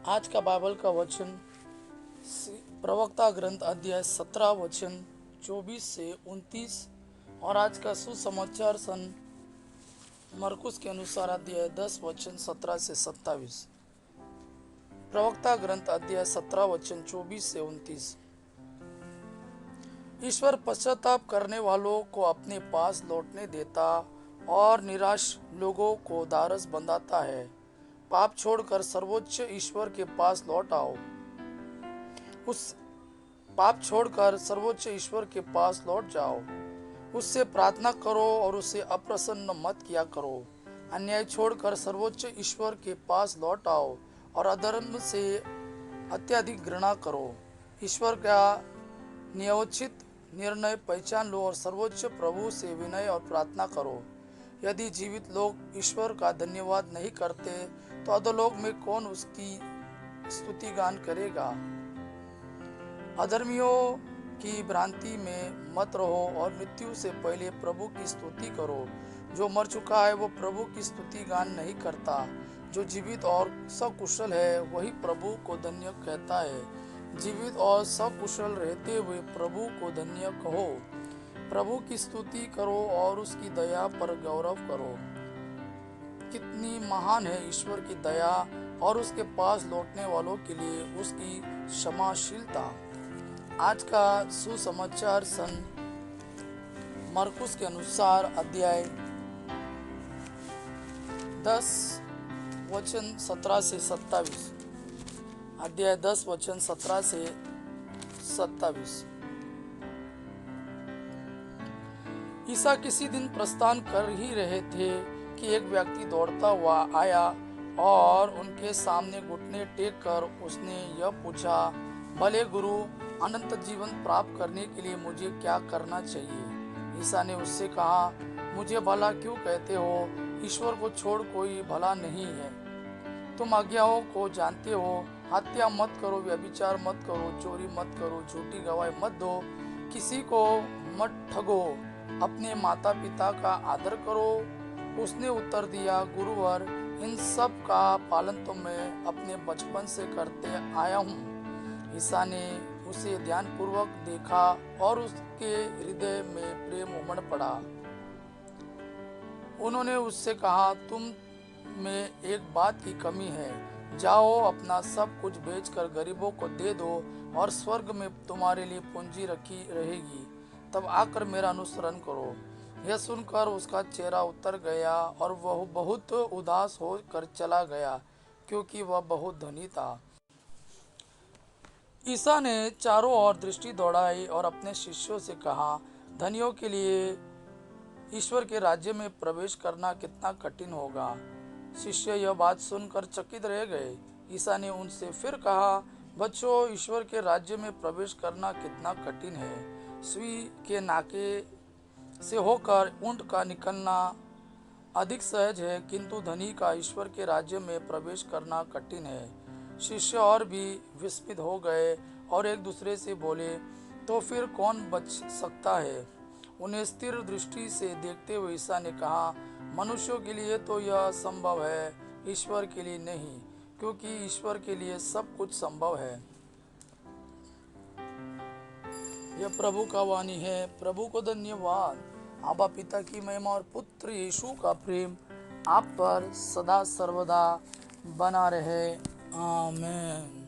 आज का बाइबल का वचन प्रवक्ता ग्रंथ अध्याय 17 वचन 24 से 29 और आज का सुसमाचार सन मरकुस के अनुसार अध्याय 10 वचन 17 से 27। प्रवक्ता ग्रंथ अध्याय 17 वचन 24 से 29। ईश्वर पश्चाताप करने वालों को अपने पास लौटने देता और निराश लोगों को दारस बंधाता है। पाप छोड़कर सर्वोच्च ईश्वर के पास लौट आओ। उस पाप छोड़कर सर्वोच्च ईश्वर के पास लौट जाओ। उससे प्रार्थना करो और उसे अप्रसन्न मत किया करो। अन्याय छोड़कर सर्वोच्च ईश्वर के पास लौट आओ और अधर्म से अत्यधिक घृणा करो। ईश्वर का न्यायोचित निर्णय पहचान लो और सर्वोच्च प्रभु से विनय और प्रार्थना करो। यदि जीवित लोग ईश्वर का धन्यवाद नहीं करते तो अधोलोक में कौन उसकी स्तुति गान करेगा। अधर्मियों की भ्रांति में मत रहो और मृत्यु से पहले प्रभु की स्तुति करो। जो मर चुका है वो प्रभु की स्तुति गान नहीं करता। जो जीवित और सकुशल है वही प्रभु को धन्य कहता है। जीवित और सकुशल रहते हुए प्रभु को धन्य कहो। प्रभु की स्तुति करो और उसकी दया पर गौरव करो। कितनी महान है ईश्वर की दया और उसके पास लौटने वालों के लिए उसकी क्षमाशीलता। आज का सुसमाचार सन मरकुस के अनुसार अध्याय 10 वचन 17 से 27। अध्याय 10 वचन 17 से 27। ईसा किसी दिन प्रस्थान कर ही रहे थे कि एक व्यक्ति दौड़ता हुआ आया और उनके सामने घुटने टेक कर उसने यह पूछा, भले गुरु, अनंत जीवन प्राप्त करने के लिए मुझे क्या करना चाहिए। ईसा ने उससे कहा, मुझे भला क्यों कहते हो? ईश्वर को छोड़ कोई भला नहीं है। तुम आज्ञाओं को जानते हो, हत्या मत करो, व्यभिचार मत करो, चोरी मत करो, झूठी गवाही मत दो, किसी को मत ठगो, अपने माता पिता का आदर करो। उसने उत्तर दिया, गुरुवर, इन सब का पालन तो मैं अपने बचपन से करते आया हूँ। ईसा ने उसे ध्यानपूर्वक देखा और उसके हृदय में प्रेम उमड़ पड़ा। उन्होंने उससे कहा, तुम में एक बात की कमी है। जाओ, अपना सब कुछ बेचकर गरीबों को दे दो और स्वर्ग में तुम्हारे लिए पूंजी रखी रहेगी। तब आकर मेरा अनुसरण करो। यह सुनकर उसका चेहरा उतर गया और वह बहुत उदास होकर चला गया, क्योंकि वह बहुत धनी था। ईसा ने चारों ओर दृष्टि दौड़ाई और अपने शिष्यों से कहा, धनियों के लिए ईश्वर के राज्य में प्रवेश करना कितना कठिन होगा। शिष्य यह बात सुनकर चकित रह गए। ईसा ने उनसे फिर कहा, बच्चों, ईश्वर के राज्य में प्रवेश करना कितना कठिन है। सुई के नाके से होकर ऊंट का निकलना अधिक सहज है, किंतु धनी का ईश्वर के राज्य में प्रवेश करना कठिन है। शिष्य और भी विस्मित हो गए और एक दूसरे से बोले, तो फिर कौन बच सकता है? उन्हें स्थिर दृष्टि से देखते हुए ईसा ने कहा, मनुष्यों के लिए तो यह संभव है, ईश्वर के लिए नहीं, क्योंकि ईश्वर के लिए सब कुछ संभव है। यह प्रभु का वाणी है। प्रभु को धन्यवाद। आबा पिता की महिमा और पुत्र यीशु का प्रेम आप पर सदा सर्वदा बना रहे। आमीन।